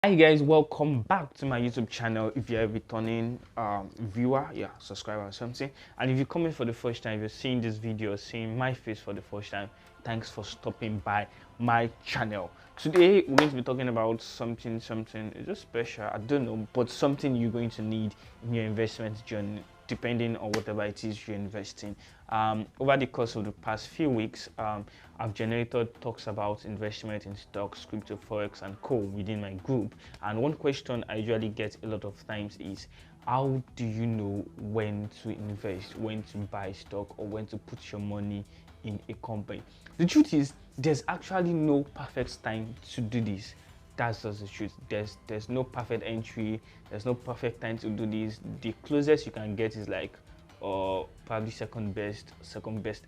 Hi guys, welcome back to my YouTube channel. If you're a returning viewer, subscriber or something, and if you're coming for the first time, you're seeing this video, seeing my face for the first time, thanks for stopping by my channel. Today we're going to be talking about something it's just special, I don't know, but something you're going to need in your investment journey, depending on whatever it is you're investing. Over the course of the past few weeks, I've generated talks about investment in stocks, crypto, forex, and co within my group. And one question I usually get a lot of times is, how do you know when to invest, when to buy stock, or when to put your money in a company? The truth is, there's actually no perfect time to do this. That's just the truth. There's no perfect entry. There's no perfect time to do this. The closest you can get is like probably second best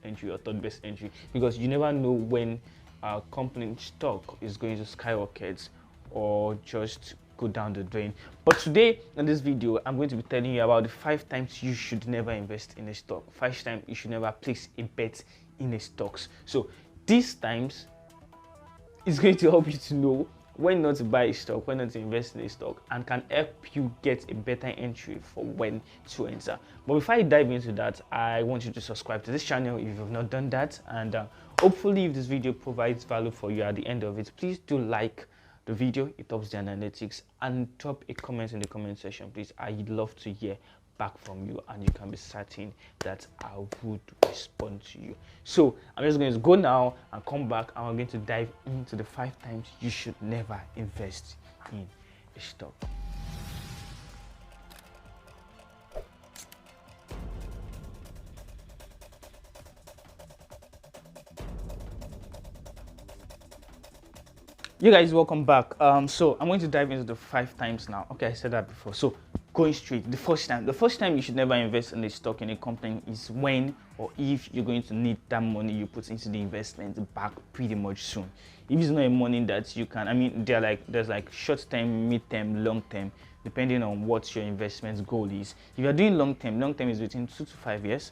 entry or third best entry, because you never know when a company stock is going to skyrocket or just go down the drain. But today in this video, I'm going to be telling you about the 5 times you should never invest in a stock, 5 times you should never place a bet in a stocks. So these times is going to help you to know when not to buy a stock, when not to invest in a stock, and can help you get a better entry for when to enter. But before I dive into that, I want you to subscribe to this channel if you've not done that, and hopefully if this video provides value for you at the end of it, please do like the video. It helps the analytics, and drop a comment in the comment section, please. I'd love to hear back from you, and you can be certain that I would respond to you. So I'm just going to go now and come back, and we're going to dive into the 5 times you should never invest in a stock. You guys, welcome back. So I'm going to dive into the 5 times now. Okay, I said that before. So going straight, the first time you should never invest in a stock in a company is when or if you're going to need that money you put into the investment back pretty much soon. If it's not a money that you can, I mean, there's like short term, mid term, long term, depending on what your investment goal is. If you're doing long term is between 2 to 5 years.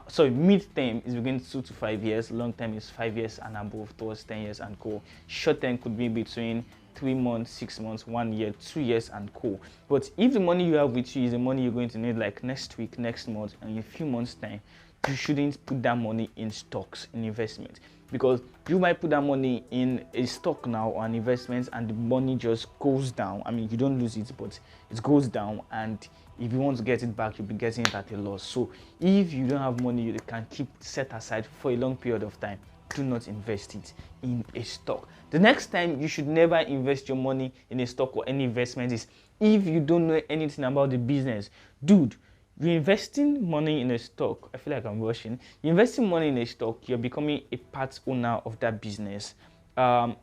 Sorry, mid-term is between 2 to 5 years, long-term is 5 years and above, towards 10 years and co. Short-term could be between 3 months, 6 months, 1 year, 2 years and co. But if the money you have with you is the money you're going to need like next week, next month, and in a few months' time, you shouldn't put that money in stocks, in investment, because you might put that money in a stock now or an investment and the money just goes down. I mean, you don't lose it, but it goes down, and if you want to get it back, you'll be getting it at a loss. So if you don't have money you can keep set aside for a long period of time, do not invest it in a stock. The next time you should never invest your money in a stock or any investment is if you don't know anything about the business. Dude, you're investing money in a stock. I feel like I'm rushing. You're investing money in a stock, you're becoming a part owner of that business. I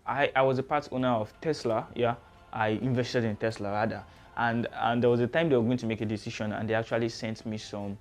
was a part owner of Tesla. I invested in Tesla rather, and there was a time they were going to make a decision, and they actually sent me some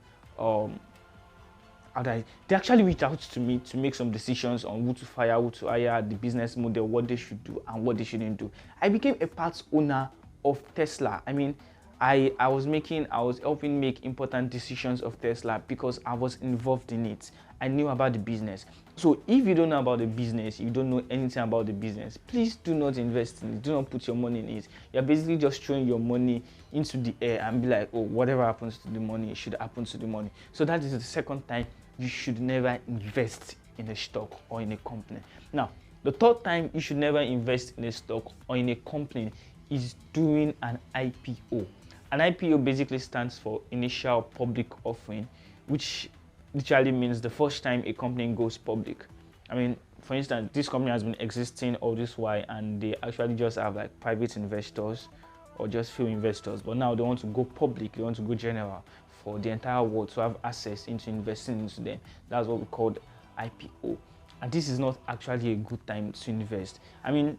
they actually reached out to me to make some decisions on who to fire, who to hire, the business model, what they should do and what they shouldn't do. I became a part owner of Tesla. I mean, I was helping make important decisions of Tesla because I was involved in it. I knew about the business. So if you don't know about the business, you don't know anything about the business, please do not invest in it. Do not put your money in it. You're basically just throwing your money into the air and be like, oh, whatever happens to the money, it should happen to the money. So that is the second time you should never invest in a stock or in a company. Now, the third time you should never invest in a stock or in a company is doing an IPO. An IPO basically stands for initial public offering, which literally means the first time a company goes public. I mean, for instance, this company has been existing all this while, and they actually just have like private investors or just few investors, but now they want to go public, they want to go general for the entire world to have access into investing into them. That's what we call IPO. And this is not actually a good time to invest. I mean,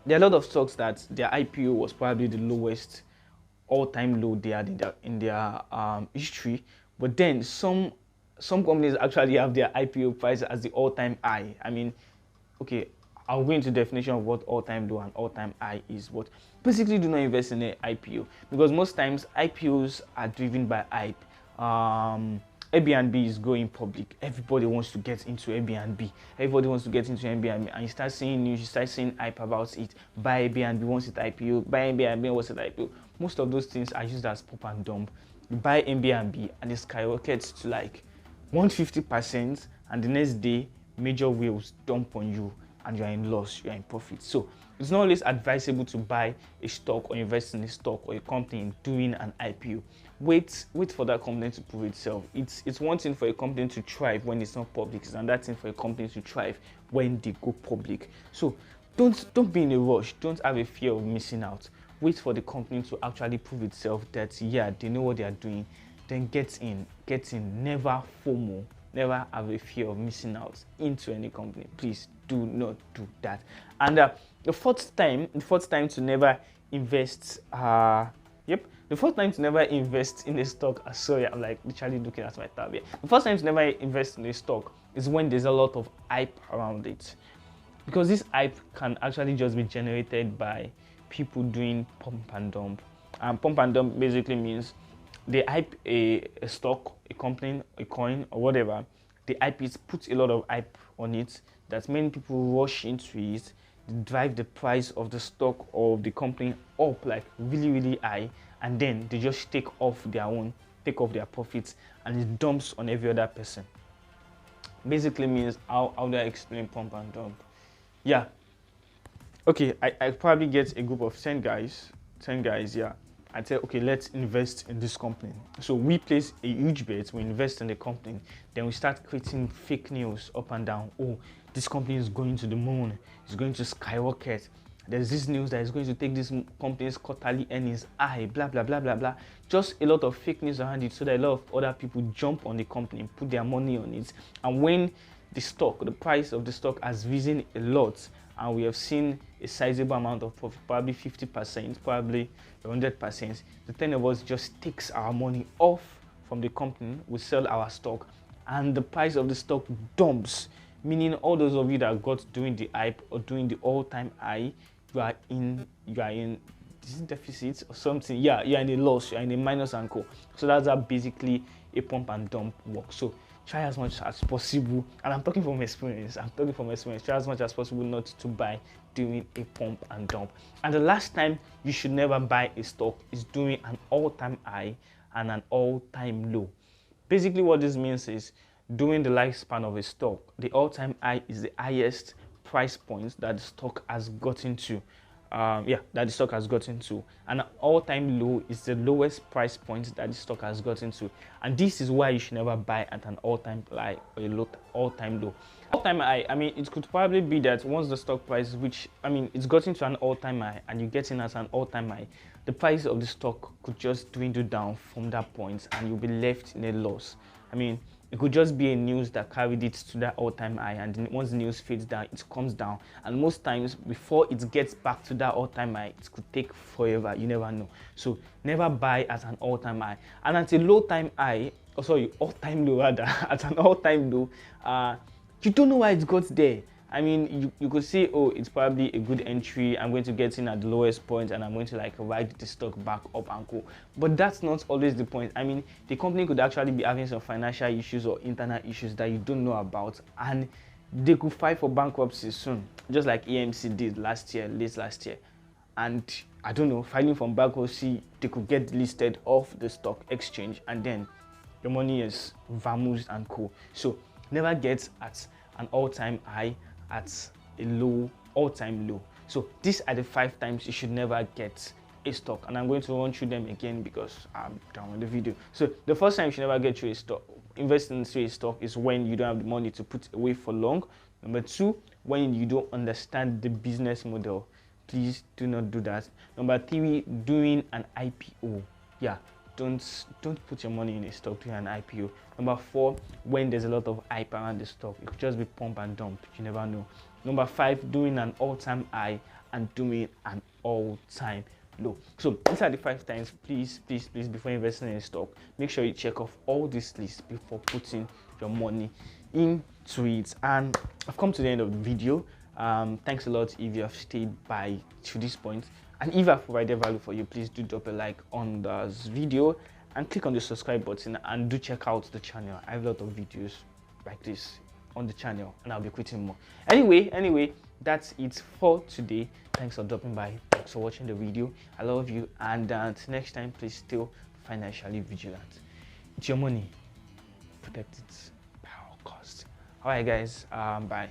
there are a lot of stocks that their IPO was probably the lowest all-time low they had in their history, but then some companies actually have their IPO price as the all-time high. I mean, okay, I'll go into the definition of what all-time low and all-time high is, but basically do not invest in an IPO, because most times IPOs are driven by hype. Airbnb is going public. Everybody wants to get into Airbnb. Everybody wants to get into Airbnb, and you start seeing news, you start seeing hype about it. Buy Airbnb once it IPO. Buy Airbnb once it IPO. Most of those things are used as pop and dump. You buy Airbnb and it skyrockets to like 150%, and the next day major whales dump on you and you are in loss, you are in profit. So it's not always advisable to buy a stock or invest in a stock or a company in doing an IPO. Wait for that company to prove itself. It's one thing for a company to thrive when it's not public. It's another thing for a company to thrive when they go public. So don't be in a rush. Don't have a fear of missing out. Wait for the company to actually prove itself that yeah, they know what they are doing. Then get in. Never FOMO. Never have a fear of missing out into any company. Please do not do that. And the fourth time to never invest. The first time to never invest in a stock. Sorry, I'm like literally looking at my tab here. The first time to never invest in a stock is when there's a lot of hype around it, because this hype can actually just be generated by people doing pump and dump. And pump and dump basically means they hype a stock, a company, a coin, or whatever. They hype it, put a lot of hype on it, that many people rush into it, drive the price of the stock or the company up like really high, and then they just take off their profits, and it dumps on every other person. Basically means how do I explain pump and dump? Yeah. Okay, I probably get a group of 10 guys, yeah. I tell, okay, let's invest in this company. So we place a huge bet, we invest in the company, then we start creating fake news up and down. Oh, this company is going to the moon, it's going to skyrocket. There's this news that is going to take this company's quarterly earnings high, blah, blah, blah, blah, blah. Just a lot of fake news around it so that a lot of other people jump on the company, put their money on it. And when the price of the stock has risen a lot, and we have seen a sizable amount of profit, probably 50%, probably 100%, the 10 of us just takes our money off from the company, we sell our stock, and the price of the stock dumps, meaning all those of you that got doing the hype or doing the all-time high, you are in deficit or something. Yeah, you're in a loss, you're in a minus and co. So that's how basically a pump and dump works. So try as much as possible, and I'm talking from experience, try as much as possible not to buy during a pump and dump. And the last time you should never buy a stock is during an all-time high and an all-time low. Basically what this means is during the lifespan of a stock, the all-time high is the highest price point that the stock has gotten to. And an all-time low is the lowest price point that the stock has gotten to, and this is why you should never buy at an all-time high or a all-time low. All-time high, I mean, it could probably be that once the stock price, it's gotten to an all-time high and you get in at an all-time high, the price of the stock could just dwindle down from that point and you'll be left in a loss. I mean, it could just be a news that carried it to that all-time high, and then once the news fades down, it comes down. And most times, before it gets back to that all-time high, it could take forever. You never know. So never buy at an all-time high. And at a all-time low rather, at an all-time low, you don't know why it got there. I mean, you could say, oh, it's probably a good entry. I'm going to get in at the lowest point and I'm going to like ride the stock back up and go. But that's not always the point. I mean, the company could actually be having some financial issues or internal issues that you don't know about, and they could file for bankruptcy soon, just like AMC did late last year. And I don't know, filing for bankruptcy, they could get listed off the stock exchange, and then your money is vamoosed and co. So never get at an all-time high at a low, all-time low. So these are the 5 times you should never get a stock, and I'm going to run through them again because I'm done with the video. So the first time you should never get through a stock, invest into a stock, is when you don't have the money to put away for long. Number 2, when you don't understand the business model. Please do not do that. Number 3, doing an IPO. Yeah, don't put your money in a stock doing an IPO. Number 4, when there's a lot of hype around the stock. It could just be pump and dump, you never know. Number 5, doing an all-time high and doing an all-time low. So these are the 5 times. Please, before investing in a stock, make sure you check off all these lists before putting your money into it. And I've come to the end of the video. Thanks a lot if you have stayed to this point, and if I've provided value for you, please do drop a like on this video, and click on the subscribe button, and do check out the channel. I have a lot of videos like this on the channel, and I'll be creating more. Anyway, that's it for today. Thanks for dropping by. Thanks for watching the video. I love you, and until next time, please still financially vigilant. It's your money, protect it by all costs. All right, guys, bye.